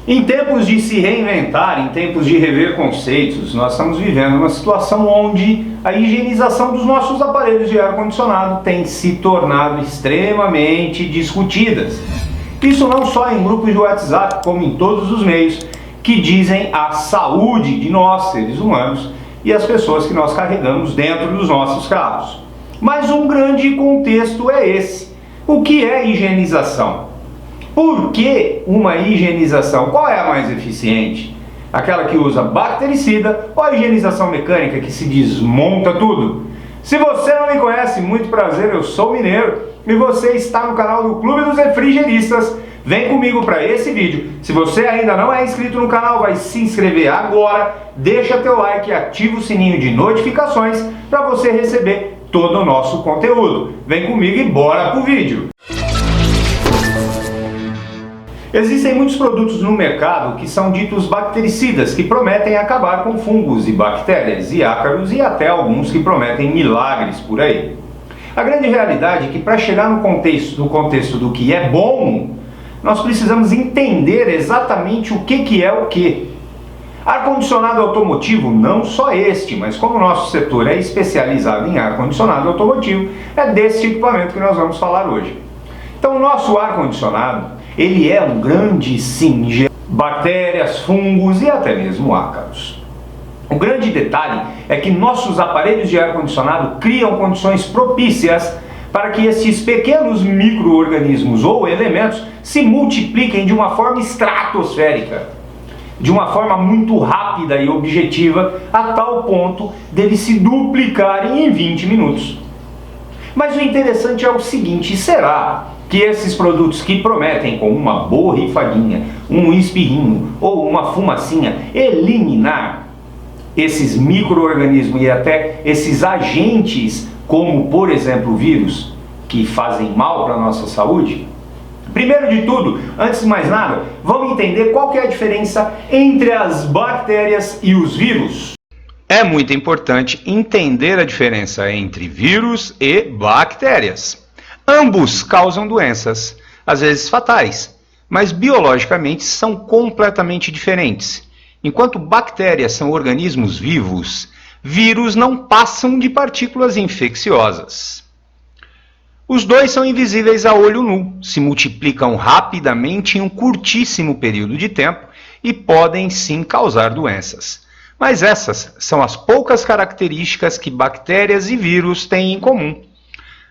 Em tempos de se reinventar, em tempos de rever conceitos, nós estamos vivendo uma situação onde a higienização dos nossos aparelhos de ar-condicionado tem se tornado extremamente discutidas. Isso não só em grupos de WhatsApp, como em todos os meios que dizem a saúde de nós, seres humanos, e as pessoas que nós carregamos dentro dos nossos carros. Mas um grande contexto é esse. O que é higienização? Por que uma higienização? Qual é a mais eficiente? Aquela que usa bactericida ou a higienização mecânica que se desmonta tudo? Se você não me conhece, muito prazer, eu sou Mineiro e você está no canal do Clube dos Refrigeristas. Vem comigo para esse vídeo. Se você ainda não é inscrito no canal, vai se inscrever agora, deixa teu like e ativa o sininho de notificações para você receber todo o nosso conteúdo. Vem comigo e bora pro vídeo! Existem muitos produtos no mercado que são ditos bactericidas, que prometem acabar com fungos e bactérias e ácaros e até alguns que prometem milagres por aí. A grande realidade é que para chegar no contexto do que é bom, nós precisamos entender exatamente o que é o que. Ar-condicionado automotivo, não só este, mas como o nosso setor é especializado em ar-condicionado automotivo, é desse equipamento que nós vamos falar hoje. Então o nosso ar-condicionado, ele é um grande sim, bactérias, fungos e até mesmo ácaros. O grande detalhe é que nossos aparelhos de ar-condicionado criam condições propícias para que esses pequenos micro-organismos ou elementos se multipliquem de uma forma estratosférica, de uma forma muito rápida e objetiva, a tal ponto deles se duplicarem em 20 minutos. Mas o interessante é o seguinte, será que esses produtos que prometem com uma borrifadinha, um espirrinho ou uma fumacinha eliminar esses micro-organismos e até esses agentes, como por exemplo o vírus, que fazem mal para a nossa saúde? Primeiro de tudo, antes de mais nada, vamos entender qual que é a diferença entre as bactérias e os vírus. É muito importante entender a diferença entre vírus e bactérias. Ambos causam doenças, às vezes fatais, mas biologicamente são completamente diferentes. Enquanto bactérias são organismos vivos, vírus não passam de partículas infecciosas. Os dois são invisíveis a olho nu, se multiplicam rapidamente em um curtíssimo período de tempo e podem sim causar doenças. Mas essas são as poucas características que bactérias e vírus têm em comum.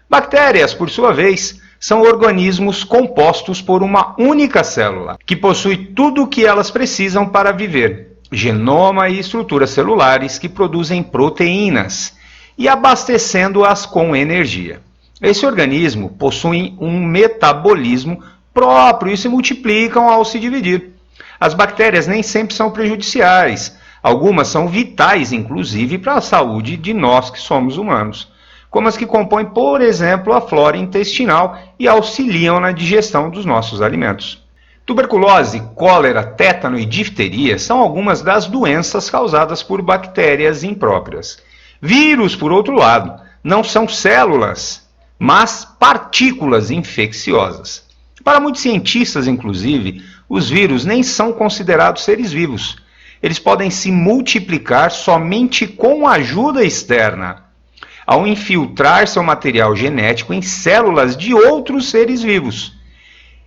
Bactérias, por sua vez, são organismos compostos por uma única célula, que possui tudo o que elas precisam para viver, genoma e estruturas celulares que produzem proteínas, e abastecendo-as com energia. Esse organismo possui um metabolismo próprio e se multiplicam ao se dividir. As bactérias nem sempre são prejudiciais, algumas são vitais, inclusive, para a saúde de nós que somos humanos, como as que compõem, por exemplo, a flora intestinal e auxiliam na digestão dos nossos alimentos. Tuberculose, cólera, tétano e difteria são algumas das doenças causadas por bactérias impróprias. Vírus, por outro lado, não são células, mas partículas infecciosas. Para muitos cientistas, inclusive, os vírus nem são considerados seres vivos. Eles podem se multiplicar somente com ajuda externa, ao infiltrar seu material genético em células de outros seres vivos.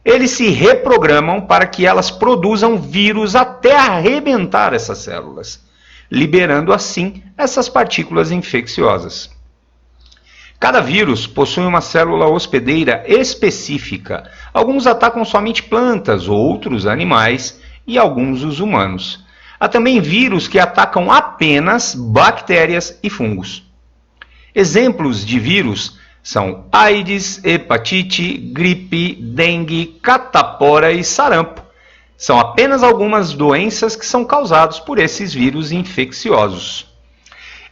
Eles se reprogramam para que elas produzam vírus até arrebentar essas células, liberando assim essas partículas infecciosas. Cada vírus possui uma célula hospedeira específica. Alguns atacam somente plantas, outros animais e alguns os humanos. Há também vírus que atacam apenas bactérias e fungos. Exemplos de vírus são AIDS, hepatite, gripe, dengue, catapora e sarampo. São apenas algumas doenças que são causadas por esses vírus infecciosos.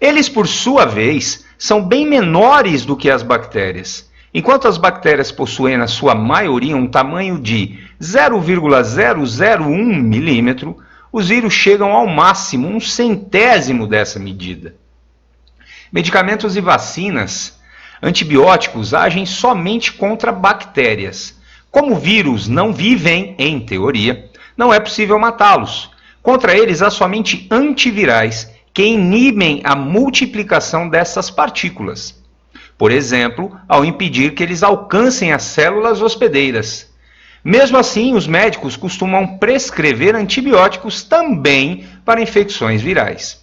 Eles, por sua vez, são bem menores do que as bactérias. Enquanto as bactérias possuem, na sua maioria, um tamanho de 0,001 milímetro, os vírus chegam ao máximo 1/100º dessa medida. Medicamentos e vacinas, antibióticos agem somente contra bactérias. Como vírus não vivem, em teoria, não é possível matá-los. Contra eles, há somente antivirais que inibem a multiplicação dessas partículas. Por exemplo, ao impedir que eles alcancem as células hospedeiras. Mesmo assim, os médicos costumam prescrever antibióticos também para infecções virais,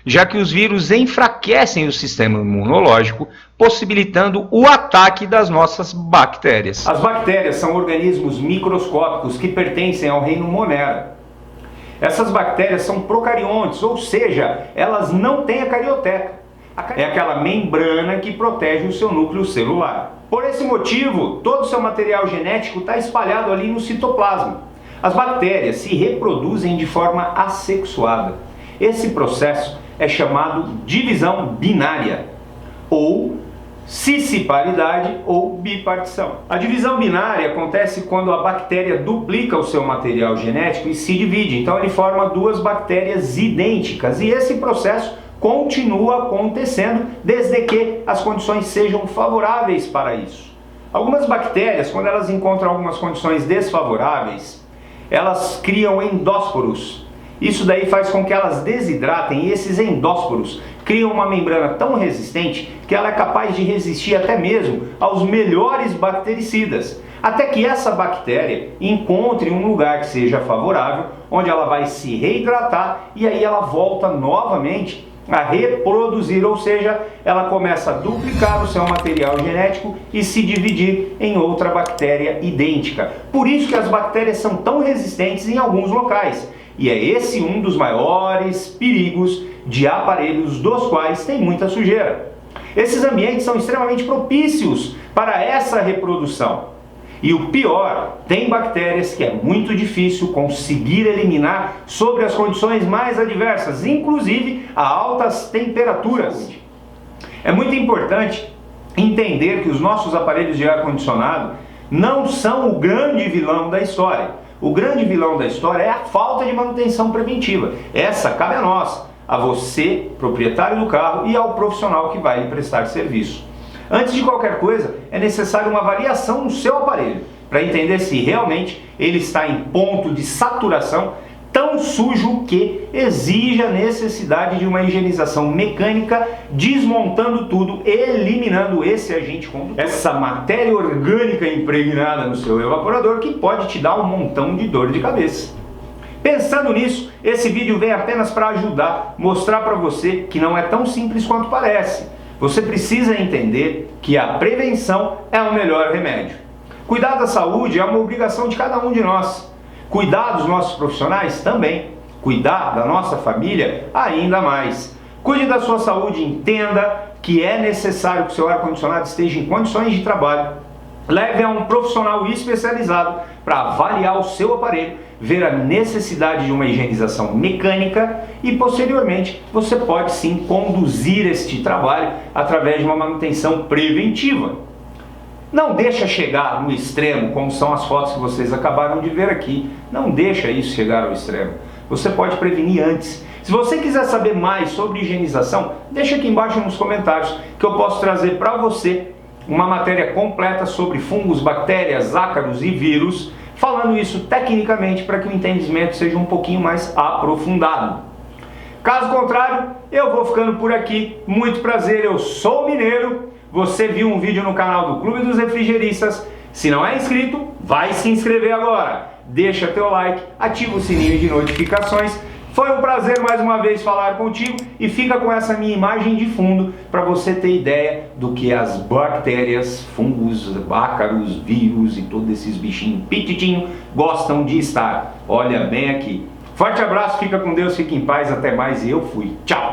já que os vírus enfraquecem o sistema imunológico, possibilitando o ataque das nossas bactérias. As bactérias são organismos microscópicos que pertencem ao reino Monera. Essas bactérias são procariontes, ou seja, elas não têm a carioteca. É aquela membrana que protege o seu núcleo celular. Por esse motivo, todo o seu material genético está espalhado ali no citoplasma. As bactérias se reproduzem de forma assexuada. Esse processo é chamado divisão binária, ou cisciparidade ou bipartição. A divisão binária acontece quando a bactéria duplica o seu material genético e se divide. Então ele forma duas bactérias idênticas e esse processo continua acontecendo desde que as condições sejam favoráveis para isso. Algumas bactérias, quando elas encontram algumas condições desfavoráveis, elas criam endósporos. Isso daí faz com que elas desidratem e esses endósporos criam uma membrana tão resistente que ela é capaz de resistir até mesmo aos melhores bactericidas, até que essa bactéria encontre um lugar que seja favorável, onde ela vai se reidratar e aí ela volta novamente a reproduzir, ou seja, ela começa a duplicar o seu material genético e se dividir em outra bactéria idêntica. Por isso que as bactérias são tão resistentes em alguns locais. E é esse um dos maiores perigos de aparelhos dos quais tem muita sujeira. Esses ambientes são extremamente propícios para essa reprodução. E o pior, tem bactérias que é muito difícil conseguir eliminar sobre as condições mais adversas, inclusive a altas temperaturas. É muito importante entender que os nossos aparelhos de ar-condicionado não são o grande vilão da história. O grande vilão da história é a falta de manutenção preventiva. Essa cabe a nós, a você, proprietário do carro, e ao profissional que vai lhe prestar serviço. Antes de qualquer coisa, é necessário uma avaliação no seu aparelho, para entender se realmente ele está em ponto de saturação tão sujo que exige a necessidade de uma higienização mecânica, desmontando tudo, eliminando esse agente condutor, essa matéria orgânica impregnada no seu evaporador que pode te dar um montão de dor de cabeça. Pensando nisso, esse vídeo vem apenas para ajudar, mostrar para você que não é tão simples quanto parece. Você precisa entender que a prevenção é o melhor remédio. Cuidar da saúde é uma obrigação de cada um de nós. Cuidar dos nossos profissionais também. Cuidar da nossa família ainda mais. Cuide da sua saúde, entenda que é necessário que o seu ar-condicionado esteja em condições de trabalho. Leve a um profissional especializado para avaliar o seu aparelho, ver a necessidade de uma higienização mecânica e posteriormente você pode sim conduzir este trabalho através de uma manutenção preventiva. Não deixa chegar no extremo, como são as fotos que vocês acabaram de ver aqui. Não deixa isso chegar ao extremo. Você pode prevenir antes. Se você quiser saber mais sobre higienização, deixa aqui embaixo nos comentários que eu posso trazer para você uma matéria completa sobre fungos, bactérias, ácaros e vírus, falando isso tecnicamente para que o entendimento seja um pouquinho mais aprofundado. Caso contrário, eu vou ficando por aqui. Muito prazer, eu sou o Mineiro. Você viu um vídeo no canal do Clube dos Refrigeristas. Se não é inscrito, vai se inscrever agora. Deixa teu like, ativa o sininho de notificações. Foi um prazer mais uma vez falar contigo e fica com essa minha imagem de fundo para você ter ideia do que as bactérias, fungos, ácaros, vírus e todos esses bichinhos pititinhos gostam de estar. Olha bem aqui. Forte abraço, fica com Deus, fique em paz, até mais e eu fui. Tchau!